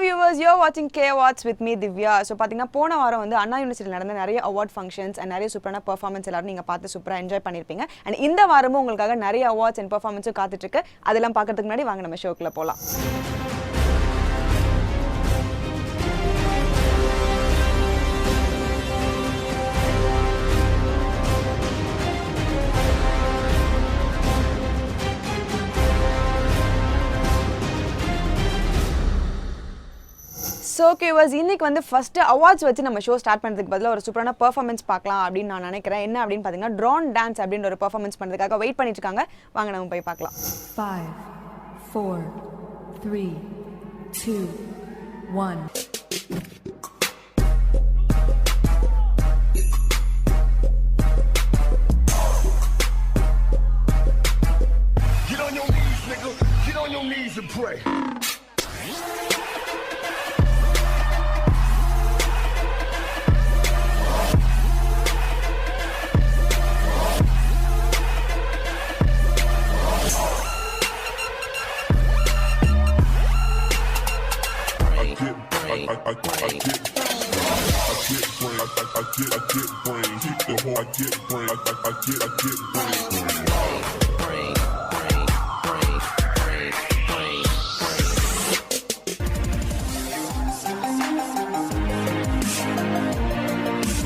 viewers, you're watching K Awards with me Divya. So பாத்தீங்கன்னா போன வாரம் வந்து அண்ணா யூனிவர்சிட்டில நடந்த நிறைய அவார்ட் ஃபங்க்ஷன்ஸ் அண்ட் நிறைய சூப்பரான பெர்ஃபார்மன்ஸ் எல்லாரும் நீங்க பார்த்து சூப்பரா என்ஜாய் பண்ணிருப்பீங்க. அண்ட் இந்த வாரமும் உங்களுக்காக நிறைய அவார்ட்ஸ் அண்ட் பெர்ஃபார்மன்ஸும் காத்துட்டு இருக்கு. அதெல்லாம் பார்க்கிறதுக்கு முன்னாடி வாங்க நம்ம ஷோக்குள்ள போலாம். ஸோ வியூவர்ஸ், இன்னைக்கு வந்து ஃபர்ஸ்ட் அவார்ட்ஸ் வச்சு நம்ம ஷோ ஸ்டார்ட் பண்ணுறதுக்கு பதிலாக ஒரு சூப்பரான பெர்ஃபார்மன்ஸ் பார்க்கலாம் அப்படின்னு நான் நினைக்கிறேன். என்ன அப்படின்னு பார்த்தீங்கன்னா ட்ரோன் டான்ஸ் அப்படின்ற ஒரு பெர்ஃபார்மன்ஸ் பண்ணுறதுக்காக வெயிட் பண்ணிட்டு இருக்காங்க. வாங்க நம்ம போய் பார்க்கலாம். 5 4 3 2 1 Get on your knees, nigga. Get on your knees and pray. I get brain. Keep the whole. I get brain. I get brain.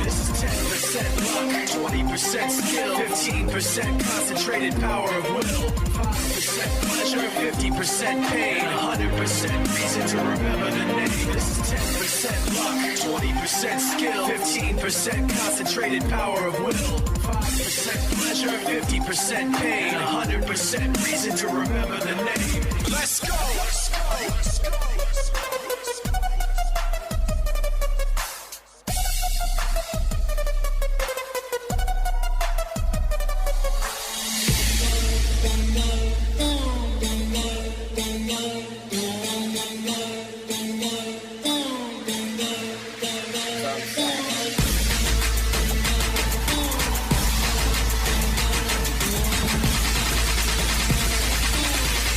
This is 10% luck, 20% skill, 15% concentrated power of will, 5% pleasure, 50% pain, 100% reason to remember the name. This is 10% luck, 20% skill, 15% concentrated power of will, 5% pleasure, 50% pain, 100% reason to remember the name. Let's go! Let's go! Let's go!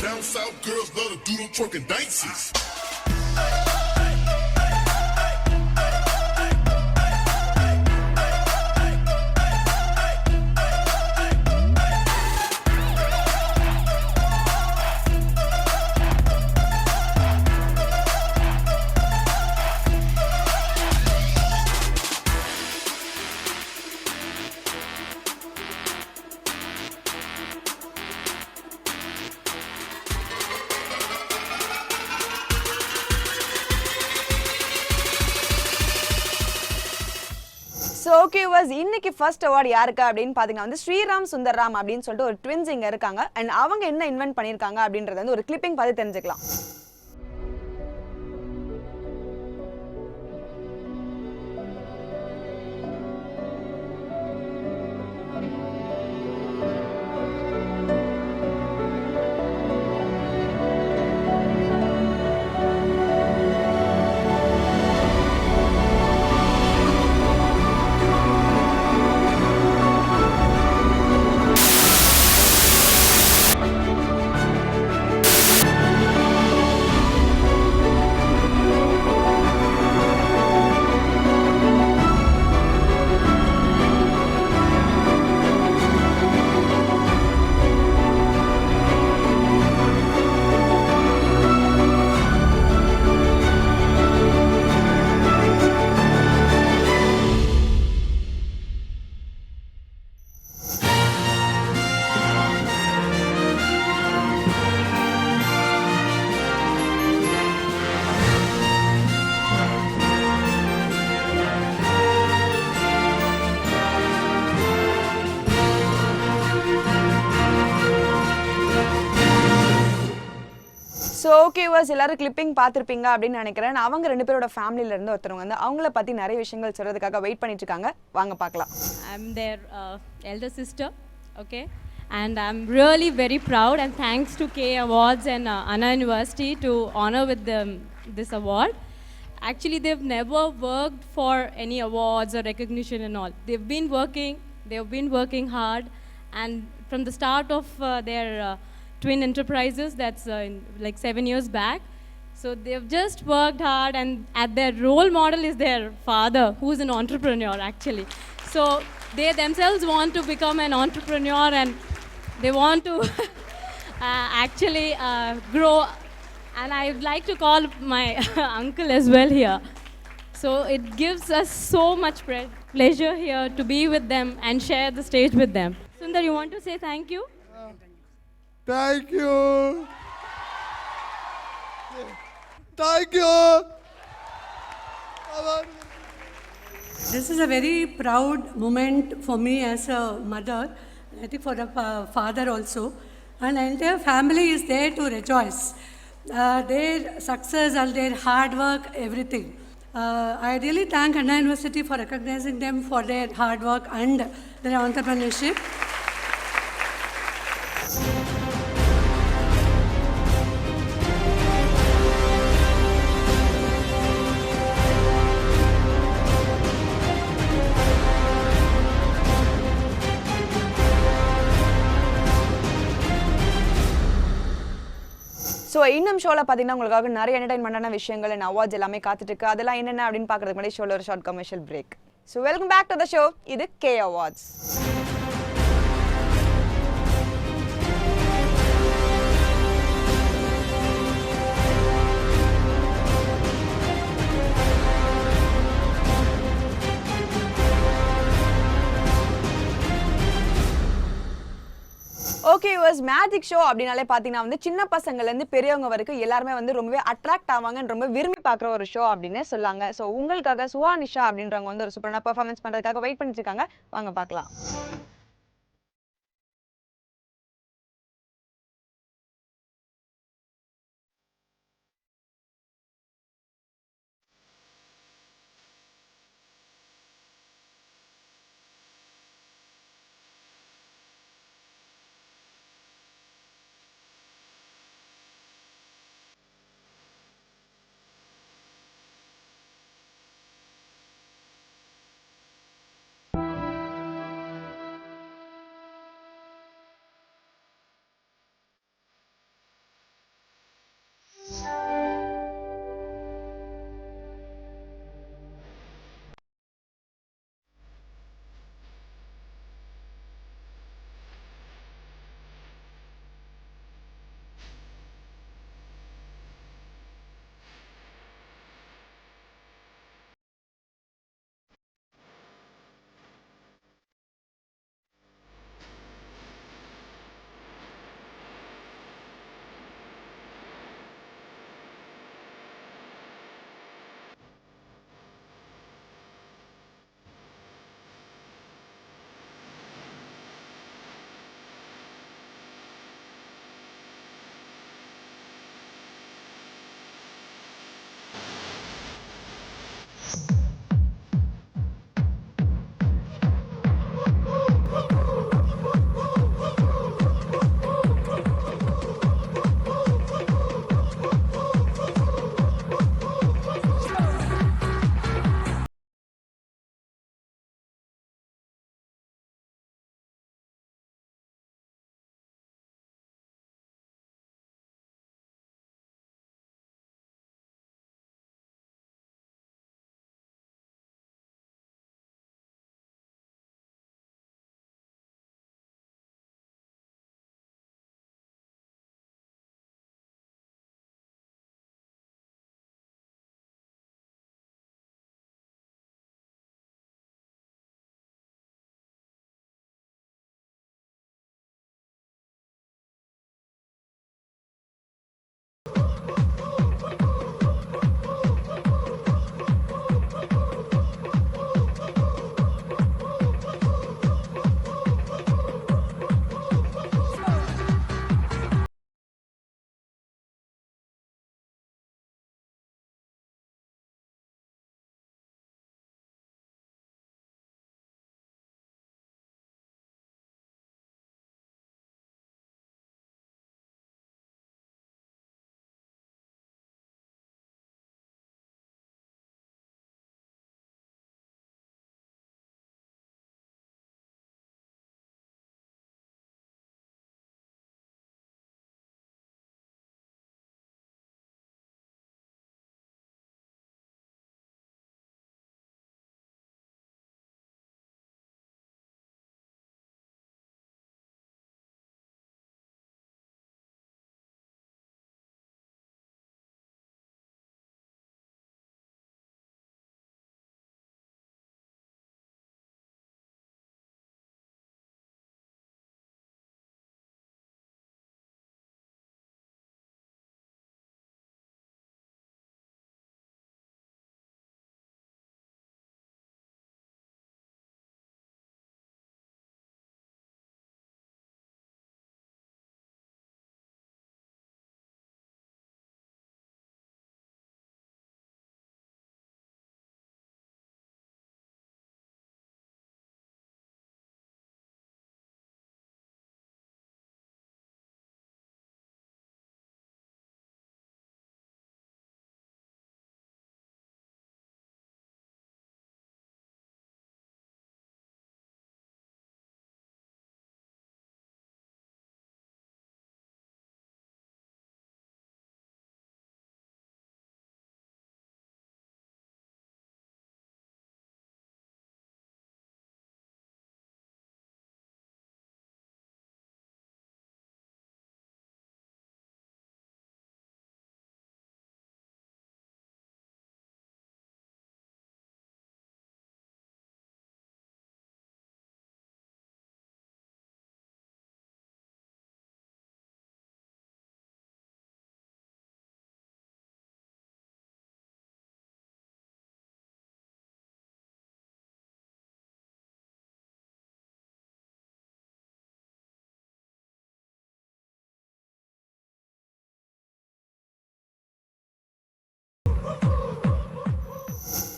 Down south girls love to do them twerking dances. So viewers, இன்னைக்கு first award யாருக்கு அப்படின்னு பார்த்தீங்கன்னா வந்து ஸ்ரீராம் சுந்தர்ராம் அப்படின்னு சொல்லிட்டு ஒரு twins இங்கே இருக்காங்க. அண்ட் அவங்க என்ன இன்வென்ட் பண்ணியிருக்காங்க அப்படின்றத வந்து ஒரு கிளிப்பிங் பார்த்து தெரிஞ்சுக்கலாம். ஸோ வியூவர்ஸ், எல்லாரும் கிளிப்பிங் பார்த்துருப்பீங்க அப்படின்னு நினைக்கிறேன். அவங்க ரெண்டு பேரோட ஃபேமிலியில இருந்து ஒருத்தவங்க வந்து அவங்கள பத்தி நிறைய விஷயங்கள் சொல்றதுக்காக வெயிட் பண்ணிட்டு இருக்காங்க. வாங்க பார்க்கலாம். I'm their elder sister, okay, and I'm really very proud and thanks to K Awards and Anna University to honor with them this award. Actually, they've never worked for any awards or recognition and all. They've been working hard, and from the start of their twin enterprises, that's like 7 years back, So they've just worked hard, and at their role model is their father, who's an entrepreneur actually. So they themselves want to become an entrepreneur, and they want to actually grow. And I would like to call my uncle as well here. So it gives us so much pleasure here to be with them and share the stage with them. Sundar, you want to say thank you? Thank you. Thank you. This is a very proud moment for me as a mother, I think for the father also. And the entire family is there to rejoice. Their success and their hard work, everything. I really thank Anna University for recognizing them for their hard work and their entrepreneurship. So இன்னும் ஷோவில் பார்த்தீங்கன்னா உங்களுக்காக நிறைய என்டர்டைன்மெண்டான விஷயங்கள் and awards எல்லாமே காத்துட்டு இருக்கு. அதெல்லாம் என்னென்ன அப்படின்னு பார்க்கறதுக்கு முன்னாடி ஷோவில் ஒரு short commercial break. So welcome back to the show. இது K awards. Okay use magic show அப்படின்னாலே பார்த்தீங்கன்னா வந்து சின்ன பசங்கள்லேருந்து பெரியவங்க வரைக்கும் எல்லாருமே வந்து ரொம்பவே அட்ராக்ட் ஆவாங்க, ரொம்ப விரும்பி பார்க்குற ஒரு ஷோ அப்படின்னு சொல்லாங்க. ஸோ உங்களுக்காக சுஹா நிஷா அப்படின்றவங்க வந்து ஒரு சூப்பரான பெர்ஃபார்மன்ஸ் பண்ணுறதுக்காக வெயிட் பண்ணிட்டு இருக்காங்க. வாங்க பார்க்கலாம்.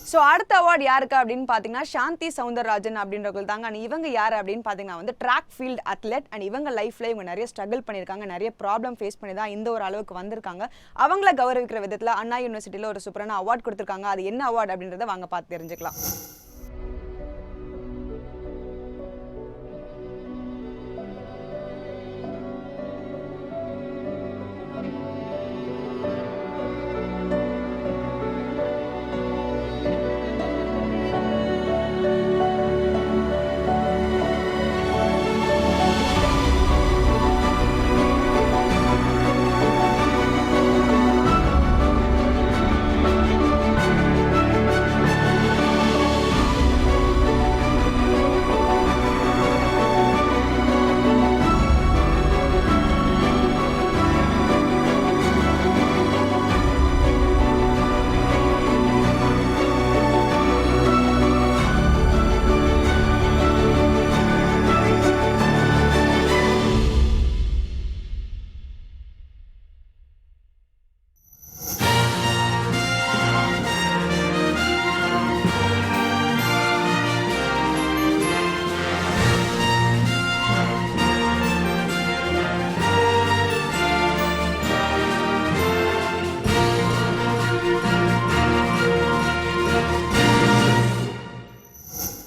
ஸோ அடுத்த அவார்டு யாருக்கு அப்படின்னு பார்த்தீங்கன்னா சாந்தி சவுந்தரராஜன் அப்படின்றவங்க தாங்க. அண்ட் இவங்க யார் அப்படின்னு பார்த்தீங்கன்னா வந்து ட்ராக் ஃபீல்ட் அத்லெட். அண்ட் இவங்க லைஃப்ல இவங்க நிறைய ஸ்ட்ரகிள் பண்ணியிருக்காங்க, நிறைய ப்ராப்ளம் ஃபேஸ் பண்ணி தான் இந்த ஒரு அளவுக்கு வந்திருக்காங்க. அவங்கள கௌரவிக்கிற விதத்தில் அண்ணா யூனிவர்சிட்டியில் ஒரு சூப்பரான அவார்ட் கொடுத்துருக்காங்க. அது என்ன அவார்டு அப்படின்றத வாங்க பார்த்து தெரிஞ்சுக்கலாம்.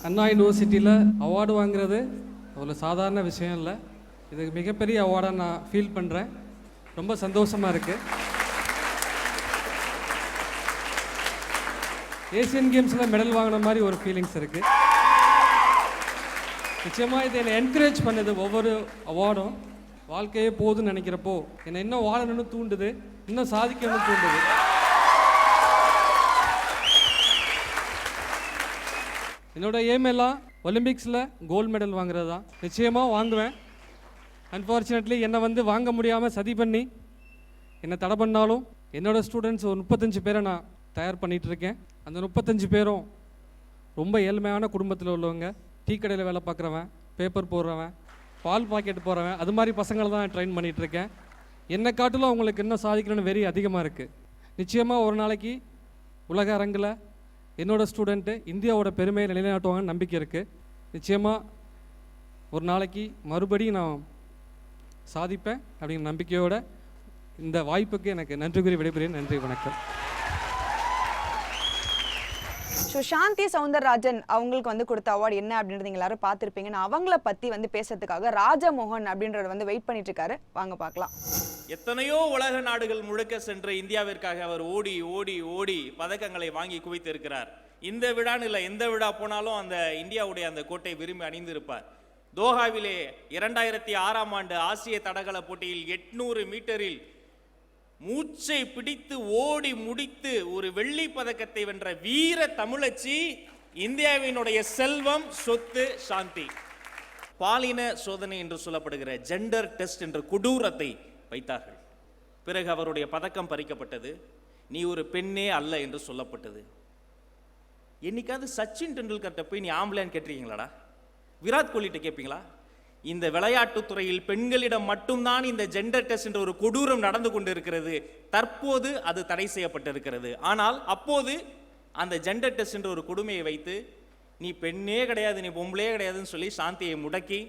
அண்ணா யூனிவர்சிட்டியில் அவார்டு வாங்குறது அவ்வளோ சாதாரண விஷயம் இல்லை. இது மிகப்பெரிய அவார்டாக நான் ஃபீல் பண்ணுறேன். ரொம்ப சந்தோஷமாக இருக்குது. ஏசியன் கேம்ஸில் மெடல் வாங்கின மாதிரி ஒரு ஃபீலிங்ஸ் இருக்குது. நிச்சயமாக இது என்னை என்கரேஜ் பண்ணுது. ஒவ்வொரு அவார்டும் வாழ்க்கையே போதுன்னு நினைக்கிறப்போ என்னை இன்னும் வாழணும்னு தூண்டுது, இன்னும் சாதிக்கணும்னு தூண்டுது. என்னோட எய்ம் எல்லாம் ஒலிம்பிக்ஸில் கோல்டு மெடல் வாங்குறது தான். நிச்சயமாக வாங்குவேன். அன்ஃபார்ச்சுனேட்லி என்னை வந்து வாங்க முடியாமல் சதி பண்ணி என்னை தடை பண்ணாலும் என்னோடய ஸ்டூடெண்ட்ஸ் ஒரு 35 பேரை நான் தயார் பண்ணிகிட்ருக்கேன். அந்த 35 பேரும் ரொம்ப ஏழ்மையான குடும்பத்தில் உள்ளவங்க. டீ கடையில் வேலை பார்க்குறவன், பேப்பர் போடுறவன், பால் பாக்கெட் போடுறவன், அது மாதிரி பசங்களை தான் ட்ரெயின் பண்ணிகிட்ருக்கேன். என்னை காட்டிலும் அவங்களுக்கு இன்னும் சாதிக்கணும்னு வெறி அதிகமாக இருக்குது. நிச்சயமாக ஒரு நாளைக்கு உலக அரங்கில் என்னோடய ஸ்டூடெண்ட்டு இந்தியாவோட பெருமையை நிலைநாட்டுவாங்கன்னு நம்பிக்கை இருக்குது. நிச்சயமாக ஒரு நாளைக்கு மறுபடியும் நான் சாதிப்பேன் அப்படிங்கிற நம்பிக்கையோட இந்த வாய்ப்புக்கு எனக்கு நன்றி கூறி விடைபெறுகிறேன். நன்றி, வணக்கம். ஸோ சாந்தி சவுந்தரராஜன் அவங்களுக்கு வந்து கொடுத்த அவார்டு என்ன அப்படின்றது நீங்கள் எல்லாரும் பார்த்துருப்பீங்க. நான் அவங்கள பற்றி வந்து பேசுறதுக்காக ராஜமோகன் அப்படின்றவர் வந்து வெயிட் பண்ணிட்டு இருக்காரு. வாங்க பார்க்கலாம். எத்தனையோ உலக நாடுகள் முழுக்க சென்று இந்தியாவிற்காக அவர் ஓடி ஓடி ஓடி பதக்கங்களை வாங்கி குவித்து இருக்கிறார். இந்த விழான்னு இல்லை, எந்த விழா போனாலும் அந்த இந்தியாவுடைய அந்த கோட்டை விரும்பி அணிந்திருப்பார். தோஹாவிலே 2006ஆம் ஆண்டு ஆசிய தடகள போட்டியில் 800 மீட்டரில் மூச்சை பிடித்து ஓடி முடித்து ஒரு வெள்ளி பதக்கத்தை வென்ற வீர தமிழச்சி, இந்தியாவினுடைய செல்வம், சொத்து சாந்தி. பாலின சோதனை என்று சொல்லப்படுகிற ஜெண்டர் டெஸ்ட் என்ற கொடூரத்தை வைத்தார்கள். பிறகு அவருடைய பதக்கம் பறிக்கப்பட்டது. நீ ஒரு பெண்ணே அல்ல என்று சொல்லப்பட்டது. என்னைக்காவது சச்சின் டெண்டுல்கர்ட்ட போய் நீ ஆம்பளைன்னு கேட்டிருக்கீங்களாடா? விராட் கோலிட்ட கேட்பீங்களா? இந்த விளையாட்டுத் துறையில் பெண்களிடம் மட்டும்தான் இந்த ஜெண்டர் டெஸ்ட் என்ற ஒரு கொடூரம் நடந்து கொண்டிருக்கிறது. தற்போது அது தடை செய்யப்பட்டிருக்கிறது. ஆனால் அப்போது அந்த ஜெண்டர் டெஸ்ட் என்ற ஒரு கொடுமையை வைத்து நீ பெண்ணே கிடையாது, நீ பொம்பளே கிடையாதுன்னு சொல்லி சாந்தியை முடக்கி,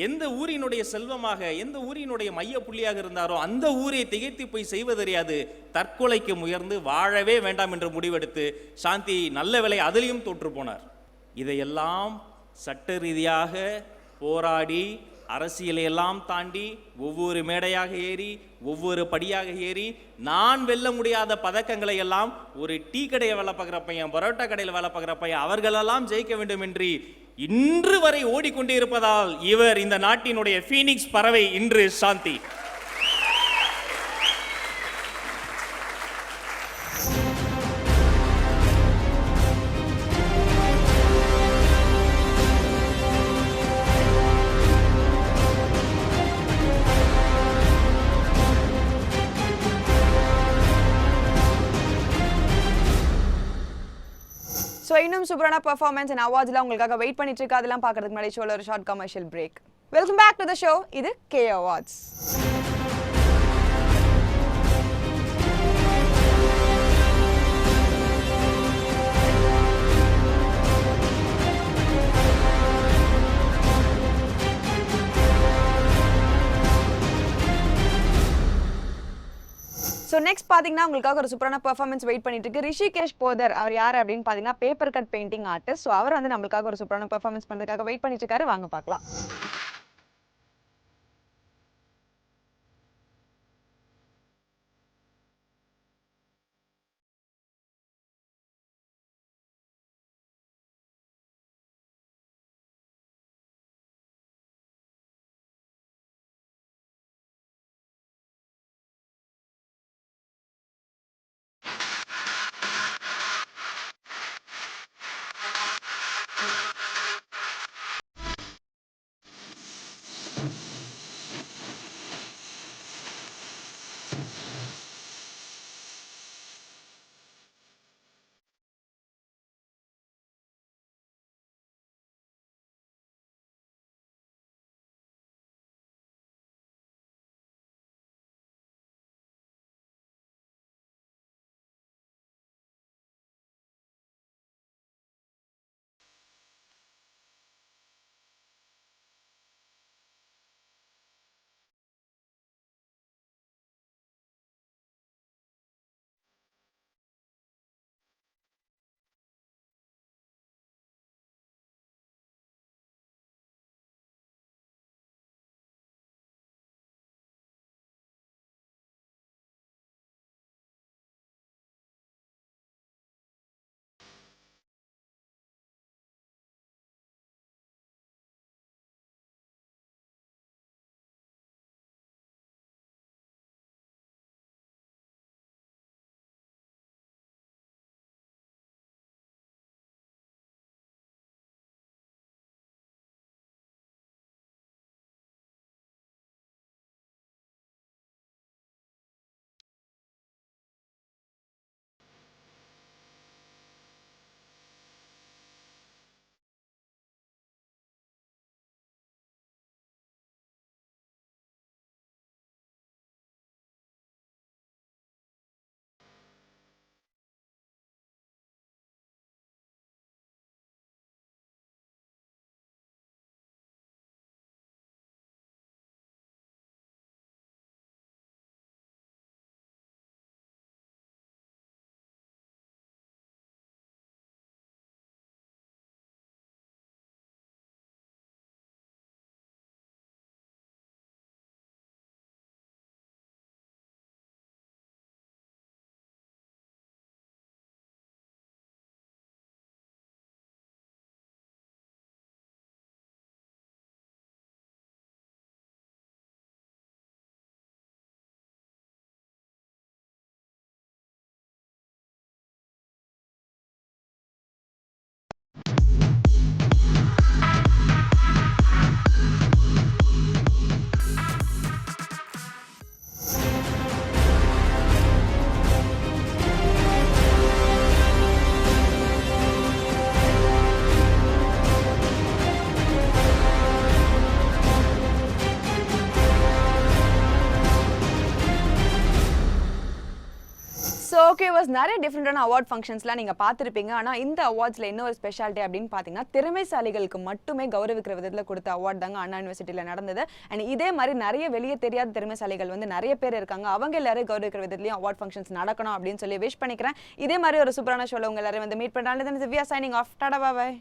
எந்த ஊரினுடைய செல்வமாக, எந்த ஊரினுடைய மைய புள்ளியாக இருந்தாரோ அந்த ஊரை திகைத்து போய் செய்வதறியாது தற்கொலைக்கு முயர்ந்து வாழவே வேண்டாம் என்று முடிவெடுத்து சாந்தி நல்ல வேளை அதிலையும் தோற்று போனார். இதையெல்லாம் சட்ட ரீதியாக போராடி அரசியலை எல்லாம் தாண்டி ஒவ்வொரு மேடையாக ஏறி ஒவ்வொரு படியாக ஏறி நான் வெல்ல முடியாத பதக்கங்களை எல்லாம் ஒரு டீ கடையை வேலை பார்க்குற பையன், பரோட்டா கடையில் வேலை பார்க்குற பையன், அவர்களெல்லாம் ஜெயிக்க வேண்டும் என்று இன்று வரை ஓடிக்கொண்டே இருப்பதால் இவர் இந்த நாட்டினுடைய ஃபீனிக்ஸ் பறவை இன்று சாந்தி. ஸோ இன்னும் சூப்பரான பெர்ஃபார்மன்ஸ் அண்ட் அவார்ட்ஸ்லாம் உங்களுக்காக வெயிட் பண்ணிட்டு இருக்கு. அதெல்லாம் பார்க்கறதுக்கு முன்னாடி ஷோவில் ஒரு short commercial break. Welcome back to the show. இது கே அவார்ட்ஸ். நெக்ஸ்ட் பாத்தீங்கன்னா உங்களுக்காக ஒரு சூப்பரான பெர்ஃபார்மன்ஸ் வெயிட் பண்ணிட்டு இருக்கு. ரிஷிகேஷ் போதர் அவர் யார் அப்படின்னு பாத்தீங்கன்னா paper cut painting artist. So அவர் வந்து நம்மளுக்காக ஒரு சூப்பரான பெர்ஃபார்மன்ஸ் பண்றதுக்காக வெயிட் பண்ணிட்டு இருக்காரு. வாங்க பார்க்கலாம். ஓகே வாஸ் நிறைய டிஃப்ரெண்டான அவார்ட் ஃபங்க்ஷன்ஸ்லாம் நீங்கள் பார்த்துருப்பீங்க. ஆனால் இந்த அவார்ட்ஸில் என்ன ஒரு ஸ்பெஷாலிட்டி அப்படின்னு பார்த்தீங்கன்னா திறமைசாலிகளுக்கு மட்டுமே கௌரவிக்கிற விதத்தில் கொடுத்த அவார்ட் தாங்க அண்ணா யூனிவர்சிட்டியில் நடந்தது. அண்ட் இதே மாதிரி நிறைய வெளியே தெரியாத திறமைசாலிகள் வந்து நிறைய பேர் இருக்காங்க. அவங்க எல்லாரும் கௌரவிக்கிற விதத்துலையும் அவார்ட் ஃபங்க்ஷன்ஸ் நடக்கணும் அப்படின்னு சொல்லி விஷ் பண்ணிக்கிறேன். இதே மாதிரி ஒரு சூப்பரான ஷோவில் உங்க எல்லாரும் வந்து மீட் பண்ணுறாங்க. Divya signing off. டாடா பாய்.